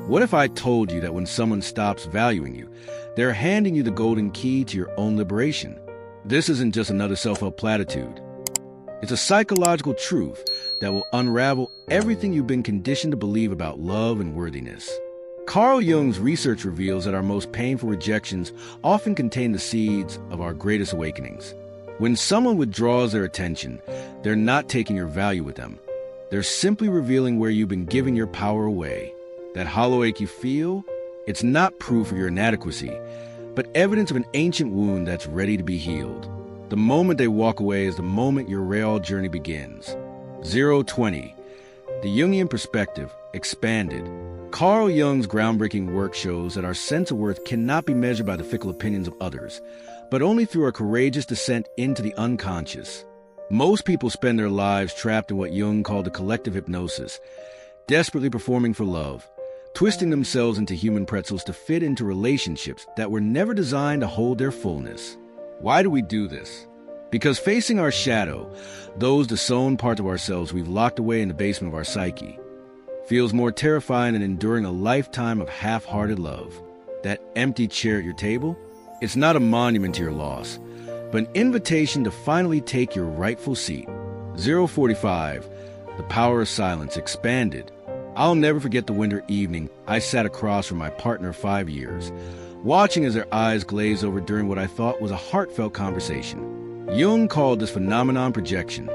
What if I told you that when someone stops valuing you, they're handing you the golden key to your own liberation? This isn't just another self-help platitude. It's a psychological truth that will unravel everything you've been conditioned to believe about love and worthiness. Carl Jung's research reveals that our most painful rejections often contain the seeds of our greatest awakenings. When someone withdraws their attention, they're not taking your value with them. They're simply revealing where you've been giving your power away. That hollow ache you feel, it's not proof of your inadequacy, but evidence of an ancient wound that's ready to be healed. The moment they walk away is the moment your real journey begins. 020. The Jungian perspective, expanded. Carl Jung's groundbreaking work shows that our sense of worth cannot be measured by the fickle opinions of others, but only through a courageous descent into the unconscious. Most people spend their lives trapped in what Jung called the collective hypnosis, desperately performing for love, twisting themselves into human pretzels to fit into relationships that were never designed to hold their fullness. Why do we do this? Because facing our shadow, those disowned parts of ourselves we've locked away in the basement of our psyche, feels more terrifying than enduring a lifetime of half-hearted love. That empty chair at your table? It's not a monument to your loss, but an invitation to finally take your rightful seat. 045. The power of silence, expanded. I'll never forget the winter evening I sat across from my partner of 5 years, watching as their eyes glazed over during what I thought was a heartfelt conversation. Jung called this phenomenon projection.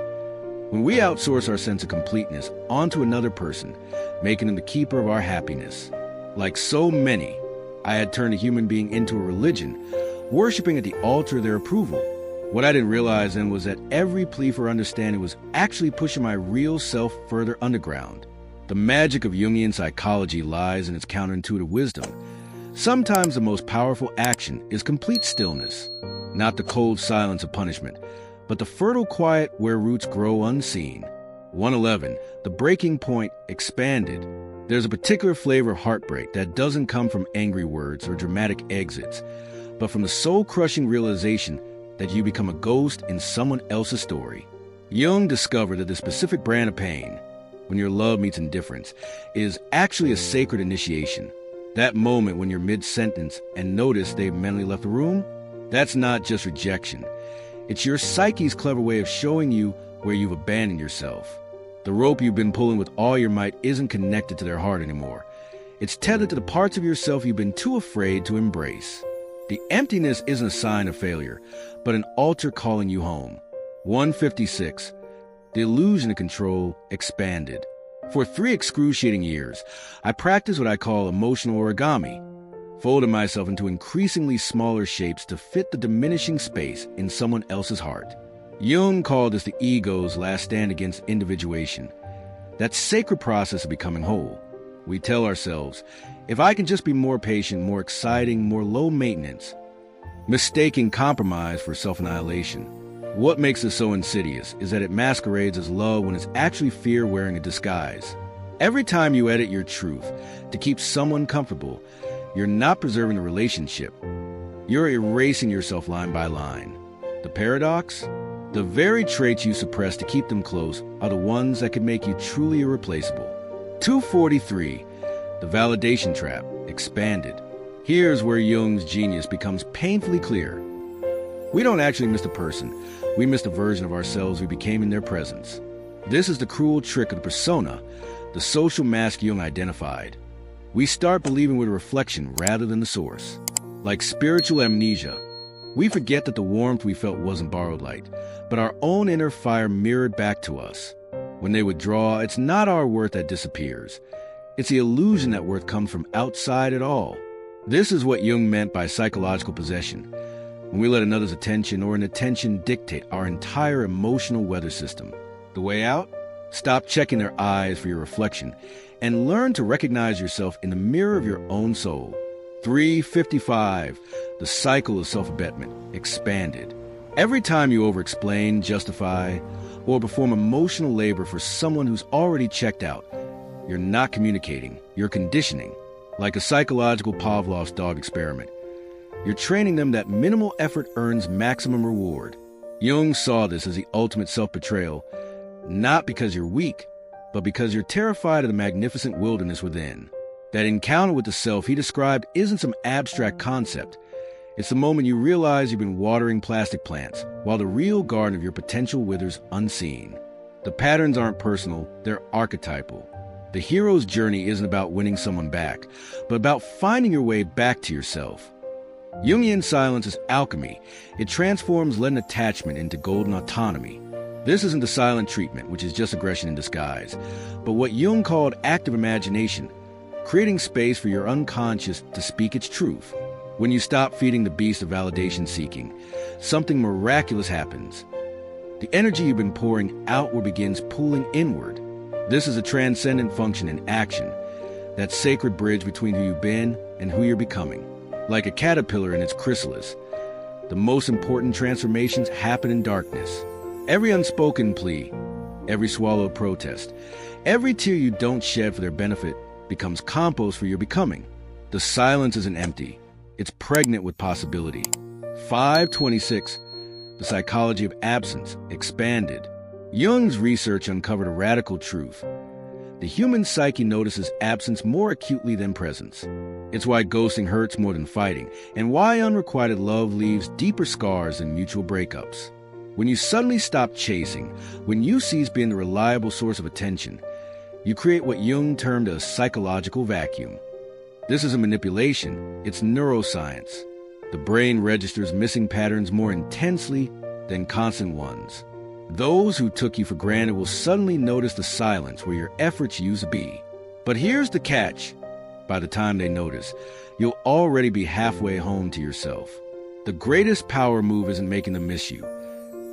When we outsource our sense of completeness onto another person, making them the keeper of our happiness. Like so many, I had turned a human being into a religion, worshiping at the altar of their approval. What I didn't realize then was that every plea for understanding was actually pushing my real self further underground. The magic of Jungian psychology lies in its counterintuitive wisdom. Sometimes the most powerful action is complete stillness, not the cold silence of punishment, but the fertile quiet where roots grow unseen. 111. The breaking point, expanded. There's a particular flavor of heartbreak that doesn't come from angry words or dramatic exits, but from the soul-crushing realization that you become a ghost in someone else's story. Jung discovered that this specific brand of pain, when your love meets indifference, is actually a sacred initiation. That moment when you're mid-sentence and notice they've mentally left the room, that's not just rejection. It's your psyche's clever way of showing you where you've abandoned yourself. The rope you've been pulling with all your might isn't connected to their heart anymore. It's tethered to the parts of yourself you've been too afraid to embrace. The emptiness isn't a sign of failure, but an altar calling you home. 156. The illusion of control, expanded. For 3 excruciating years, I practiced what I call emotional origami, folding myself into increasingly smaller shapes to fit the diminishing space in someone else's heart. Jung called this the ego's last stand against individuation, that sacred process of becoming whole. We tell ourselves, if I can just be more patient, more exciting, more low maintenance, mistaking compromise for self-annihilation. What makes this so insidious is that it masquerades as love when it's actually fear wearing a disguise. Every time you edit your truth to keep someone comfortable, you're not preserving the relationship. You're erasing yourself line by line. The paradox? The very traits you suppress to keep them close are the ones that could make you truly irreplaceable. 243. The validation trap, expanded. Here's where Jung's genius becomes painfully clear. We don't actually miss the person. We miss the version of ourselves we became in their presence. This is the cruel trick of the persona, the social mask Jung identified. We start believing we're the reflection rather than the source. Like spiritual amnesia, we forget that the warmth we felt wasn't borrowed light, but our own inner fire mirrored back to us. When they withdraw, it's not our worth that disappears. It's the illusion that worth comes from outside it all. This is what Jung meant by psychological possession. When we let another's attention or an attention dictate our entire emotional weather system. The way out? Stop checking their eyes for your reflection and learn to recognize yourself in the mirror of your own soul. 355. The cycle of self-abetment, expanded. Every time you over-explain, justify, or perform emotional labor for someone who's already checked out, you're not communicating, you're conditioning. Like a psychological Pavlov's dog experiment. You're training them that minimal effort earns maximum reward. Jung saw this as the ultimate self-betrayal, not because you're weak, but because you're terrified of the magnificent wilderness within. That encounter with the self he described isn't some abstract concept. It's the moment you realize you've been watering plastic plants, while the real garden of your potential withers unseen. The patterns aren't personal, they're archetypal. The hero's journey isn't about winning someone back, but about finding your way back to yourself. Jungian silence is alchemy. It transforms leaden attachment into golden autonomy. This isn't the silent treatment, which is just aggression in disguise, but what Jung called active imagination, creating space for your unconscious to speak its truth. When you stop feeding the beast of validation seeking, something miraculous happens. The energy you've been pouring outward begins pulling inward. This is a transcendent function in action, that sacred bridge between who you've been and who you're becoming. Like a caterpillar in its chrysalis, the most important transformations happen in darkness. Every unspoken plea, every swallowed protest, every tear you don't shed for their benefit becomes compost for your becoming. The silence isn't empty. It's pregnant with possibility. 526, The Psychology of Absence, expanded. Jung's research uncovered a radical truth. The human psyche notices absence more acutely than presence. It's why ghosting hurts more than fighting, and why unrequited love leaves deeper scars than mutual breakups. When you suddenly stop chasing, when you cease being the reliable source of attention, you create what Jung termed a psychological vacuum. This isn't manipulation, it's neuroscience. The brain registers missing patterns more intensely than constant ones. Those who took you for granted will suddenly notice the silence where your efforts used to be. But here's the catch. By the time they notice, you'll already be halfway home to yourself. The greatest power move isn't making them miss you.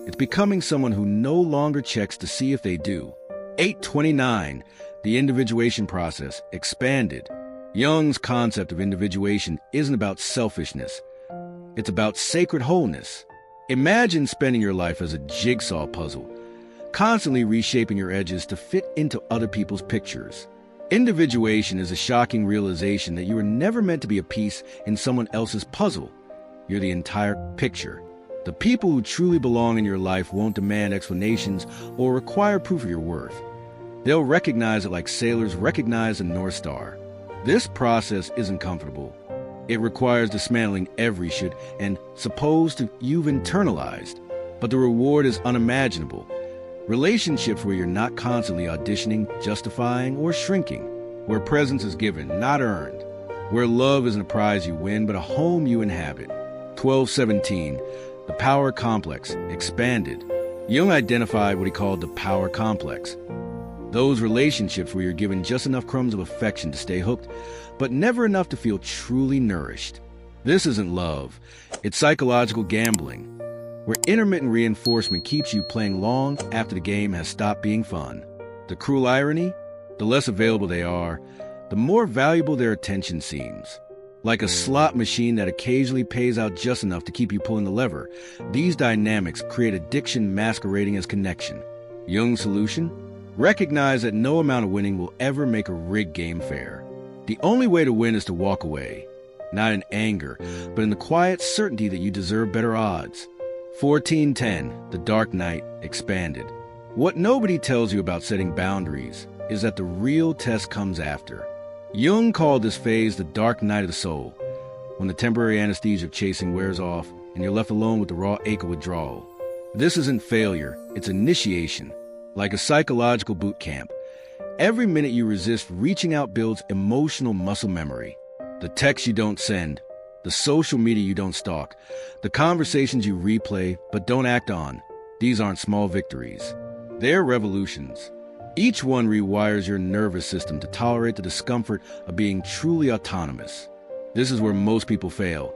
It's becoming someone who no longer checks to see if they do. 829, The Individuation Process, expanded. Jung's concept of individuation isn't about selfishness. It's about sacred wholeness. Imagine spending your life as a jigsaw puzzle, constantly reshaping your edges to fit into other people's pictures. Individuation is a shocking realization that you were never meant to be a piece in someone else's puzzle. You're the entire picture. The people who truly belong in your life won't demand explanations or require proof of your worth. They'll recognize it like sailors recognize a North Star. This process isn't comfortable. It requires dismantling every should and suppose to you've internalized. But the reward is unimaginable. Relationships where you're not constantly auditioning, justifying, or shrinking. Where presence is given, not earned. Where love isn't a prize you win, but a home you inhabit. 1217, The Power Complex, expanded. Jung identified what he called the power complex. Those relationships where you're given just enough crumbs of affection to stay hooked, but never enough to feel truly nourished. This isn't love. It's psychological gambling, where intermittent reinforcement keeps you playing long after the game has stopped being fun. The cruel irony? The less available they are, the more valuable their attention seems. Like a slot machine that occasionally pays out just enough to keep you pulling the lever, these dynamics create addiction masquerading as connection. Jung's solution? Recognize that no amount of winning will ever make a rigged game fair. The only way to win is to walk away, not in anger, but in the quiet certainty that you deserve better odds. 1410, The Dark Night, expanded. What nobody tells you about setting boundaries is that the real test comes after. Jung called this phase the dark night of the soul, when the temporary anesthesia of chasing wears off and you're left alone with the raw ache of withdrawal. This isn't failure, it's initiation. Like a psychological boot camp, every minute you resist reaching out builds emotional muscle memory. The text you don't send, the social media you don't stalk, the conversations you replay but don't act on, these aren't small victories. They're revolutions. Each one rewires your nervous system to tolerate the discomfort of being truly autonomous. This is where most people fail,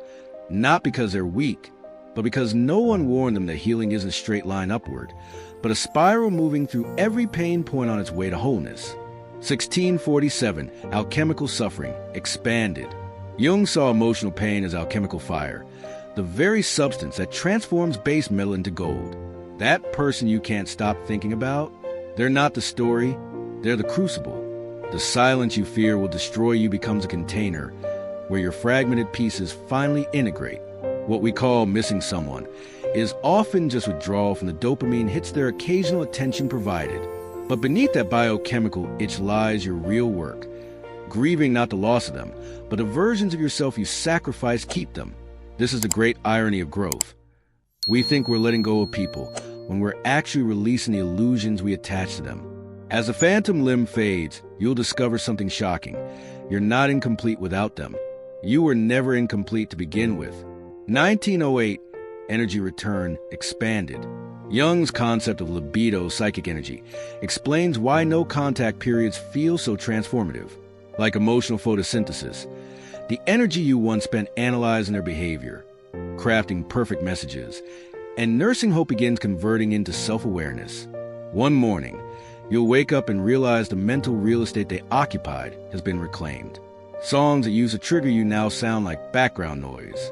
not because they're weak, but because no one warned them that healing isn't a straight line upward, but a spiral moving through every pain point on its way to wholeness. 1647, Alchemical Suffering, expanded. Jung saw emotional pain as alchemical fire, the very substance that transforms base metal into gold. That person you can't stop thinking about, they're not the story, they're the crucible. The silence you fear will destroy you becomes a container where your fragmented pieces finally integrate. What we call missing someone is often just withdrawal from the dopamine hits their occasional attention provided. But beneath that biochemical itch lies your real work, grieving not the loss of them, but the versions of yourself you sacrifice keep them. This is the great irony of growth. We think we're letting go of people when we're actually releasing the illusions we attach to them. As the phantom limb fades, you'll discover something shocking. You're not incomplete without them. You were never incomplete to begin with. 1908, energy return expanded. Jung's concept of libido, psychic energy, explains why no-contact periods feel so transformative. Like emotional photosynthesis, the energy you once spent analyzing their behavior, crafting perfect messages, and nursing hope begins converting into self-awareness. One morning, you'll wake up and realize the mental real estate they occupied has been reclaimed. Songs that used to trigger you now sound like background noise.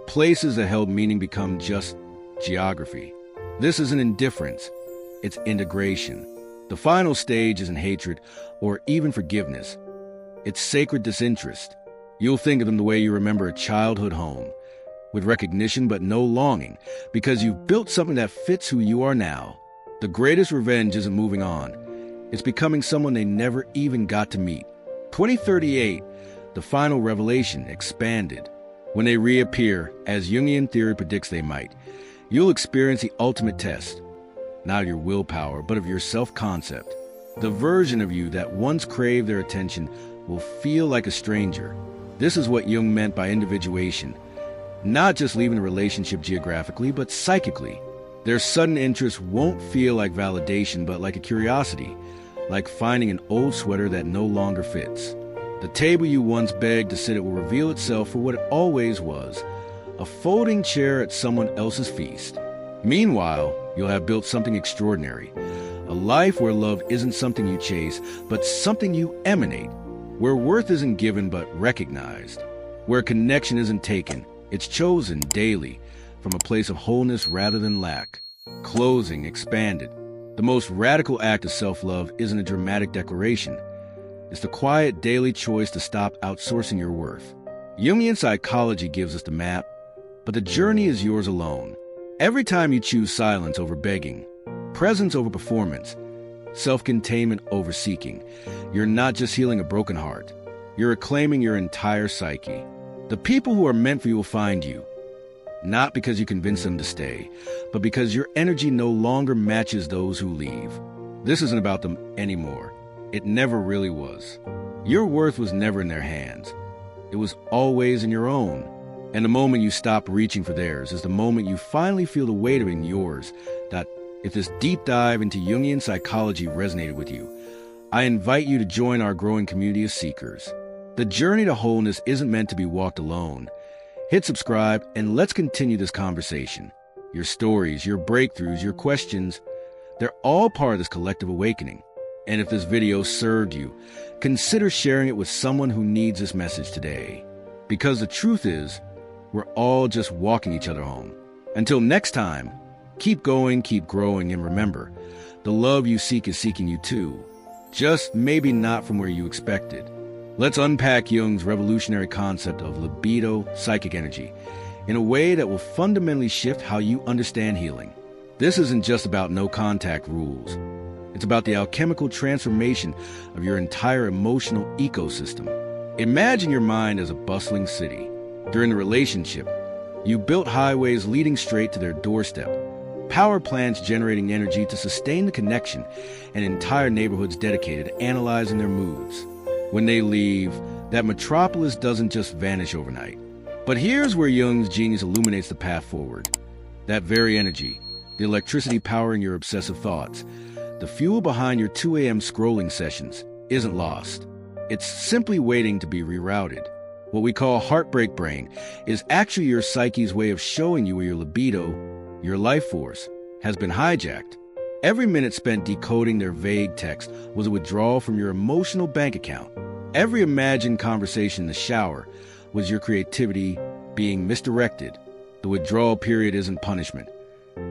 Places that held meaning become just geography. This isn't indifference, it's integration. The final stage isn't hatred or even forgiveness. It's sacred disinterest. You'll think of them the way you remember a childhood home, with recognition but no longing, because you've built something that fits who you are now. The greatest revenge isn't moving on. It's becoming someone they never even got to meet. 2038, the final revelation expanded. When they reappear, as Jungian theory predicts they might, you'll experience the ultimate test, not of your willpower, but of your self-concept. The version of you that once craved their attention will feel like a stranger. This is what Jung meant by individuation, not just leaving a relationship geographically, but psychically. Their sudden interest won't feel like validation, but like a curiosity, like finding an old sweater that no longer fits. The table you once begged to sit at will reveal itself for what it always was, a folding chair at someone else's feast. Meanwhile, you'll have built something extraordinary, a life where love isn't something you chase, but something you emanate, where worth isn't given but recognized, where connection isn't taken, it's chosen daily, from a place of wholeness rather than lack. Closing expanded. The most radical act of self-love isn't a dramatic declaration. It's the quiet daily choice to stop outsourcing your worth. Jungian psychology gives us the map, but the journey is yours alone. Every time you choose silence over begging, presence over performance, self-containment over seeking, you're not just healing a broken heart. You're reclaiming your entire psyche. The people who are meant for you will find you, not because you convince them to stay, but because your energy no longer matches those who leave. This isn't about them anymore. It never really was. Your worth was never in their hands. It was always in your own. And the moment you stop reaching for theirs is the moment you finally feel the weight of it in yours. If this deep dive into Jungian psychology resonated with you, I invite you to join our growing community of seekers. The journey to wholeness isn't meant to be walked alone. Hit subscribe and let's continue this conversation. Your stories, your breakthroughs, your questions, they're all part of this collective awakening. And if this video served you, consider sharing it with someone who needs this message today. Because the truth is, we're all just walking each other home. Until next time, keep going, keep growing, and remember, the love you seek is seeking you too. Just maybe not from where you expected. Let's unpack Jung's revolutionary concept of libido, psychic energy, in a way that will fundamentally shift how you understand healing. This isn't just about no-contact rules. It's about the alchemical transformation of your entire emotional ecosystem. Imagine your mind as a bustling city. During the relationship, you built highways leading straight to their doorstep, power plants generating energy to sustain the connection, and entire neighborhoods dedicated to analyzing their moods. When they leave, that metropolis doesn't just vanish overnight. But here's where Jung's genius illuminates the path forward. That very energy, the electricity powering your obsessive thoughts, the fuel behind your 2 a.m. scrolling sessions, isn't lost. It's simply waiting to be rerouted. What we call heartbreak brain is actually your psyche's way of showing you where your libido, your life force, has been hijacked. Every minute spent decoding their vague text was a withdrawal from your emotional bank account. Every imagined conversation in the shower was your creativity being misdirected. The withdrawal period isn't punishment.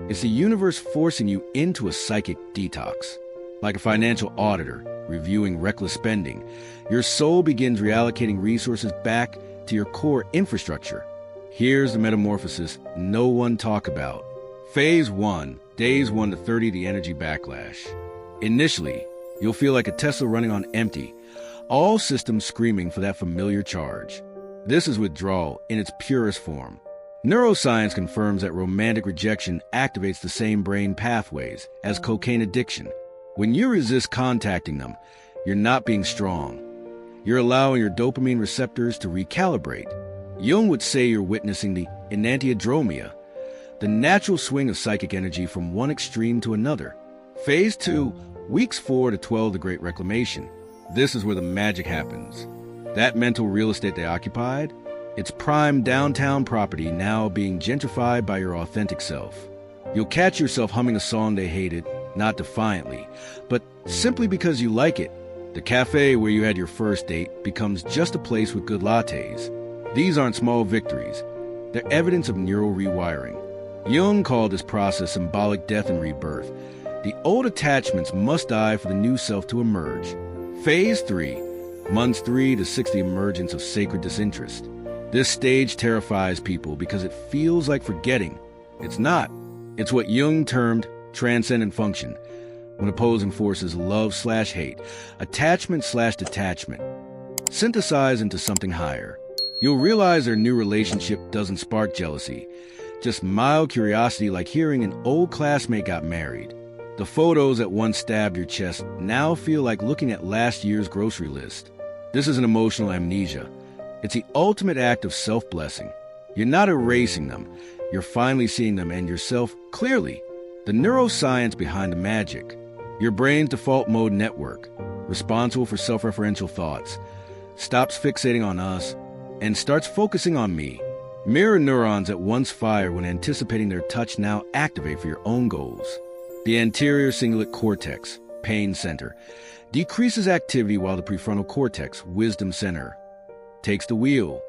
It's the universe forcing you into a psychic detox. Like a financial auditor reviewing reckless spending, your soul begins reallocating resources back to your core infrastructure. Here's the metamorphosis no one talks about. Phase 1, days 1 to 30, the energy backlash. Initially, you'll feel like a Tesla running on empty, all systems screaming for that familiar charge. This is withdrawal in its purest form. Neuroscience confirms that romantic rejection activates the same brain pathways as cocaine addiction. When you resist contacting them, you're not being strong. You're allowing your dopamine receptors to recalibrate. Jung would say you're witnessing the enantiodromia, the natural swing of psychic energy from one extreme to another. Phase 2, weeks 4 to 12, the Great Reclamation. This is where the magic happens. That mental real estate they occupied, its prime downtown property now being gentrified by your authentic self. You'll catch yourself humming a song they hated, not defiantly, but simply because you like it. The cafe where you had your first date becomes just a place with good lattes. These aren't small victories. They're evidence of neural rewiring. Jung called this process symbolic death and rebirth. The old attachments must die for the new self to emerge. Phase 3, months 3 to 6, the emergence of sacred disinterest. This stage terrifies people because it feels like forgetting. It's not. It's what Jung termed transcendent function, when opposing forces love/hate, attachment/detachment, synthesize into something higher. You'll realize their new relationship doesn't spark jealousy, just mild curiosity, like hearing an old classmate got married. The photos that once stabbed your chest now feel like looking at last year's grocery list. This is an emotional amnesia. It's the ultimate act of self-blessing. You're not erasing them. You're finally seeing them and yourself clearly. The neuroscience behind the magic. Your brain's default mode network, responsible for self-referential thoughts, stops fixating on us and starts focusing on me. Mirror neurons that once fired when anticipating their touch now activate for your own goals. The anterior cingulate cortex, pain center, decreases activity while the prefrontal cortex, wisdom center, takes the wheel.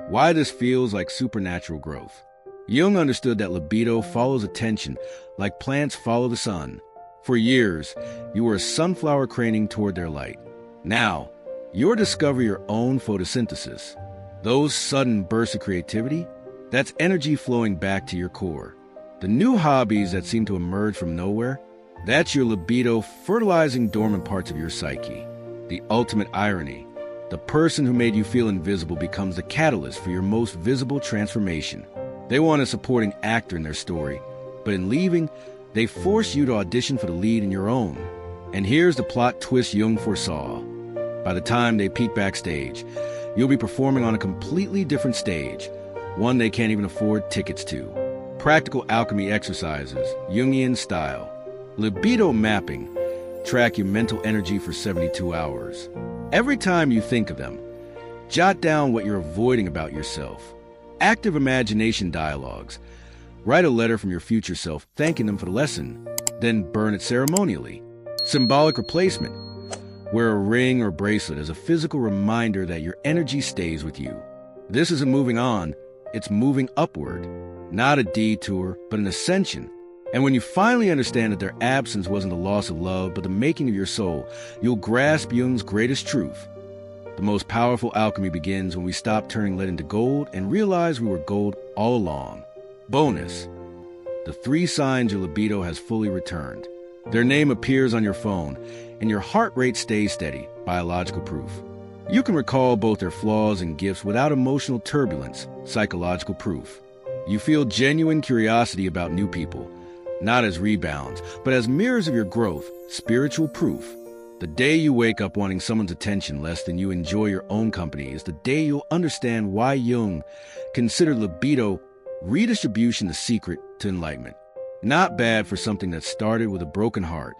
Why this feels like supernatural growth. Jung understood that libido follows attention like plants follow the sun. For years, you were a sunflower craning toward their light. Now, you're discovering your own photosynthesis. Those sudden bursts of creativity, that's energy flowing back to your core. The new hobbies that seem to emerge from nowhere, that's your libido fertilizing dormant parts of your psyche. The ultimate irony. The person who made you feel invisible becomes the catalyst for your most visible transformation. They want a supporting actor in their story, but in leaving, they force you to audition for the lead in your own. And here's the plot twist Jung foresaw. By the time they peek backstage, you'll be performing on a completely different stage, one they can't even afford tickets to. Practical alchemy exercises, Jungian style. Libido mapping. Track your mental energy for 72 hours. Every time you think of them, jot down what you're avoiding about yourself. Active imagination dialogues. Write a letter from your future self thanking them for the lesson, then burn it ceremonially. Symbolic replacement. Wear a ring or bracelet as a physical reminder that your energy stays with you. This isn't moving on, it's moving upward. Not a detour, but an ascension. And when you finally understand that their absence wasn't the loss of love, but the making of your soul, you'll grasp Jung's greatest truth. The most powerful alchemy begins when we stop turning lead into gold and realize we were gold all along. Bonus: the 3 signs your libido has fully returned. Their name appears on your phone, and your heart rate stays steady, biological proof. You can recall both their flaws and gifts without emotional turbulence, psychological proof. You feel genuine curiosity about new people, not as rebounds, but as mirrors of your growth, spiritual proof. The day you wake up wanting someone's attention less than you enjoy your own company is the day you'll understand why Jung considered libido redistribution the secret to enlightenment. Not bad for something that started with a broken heart.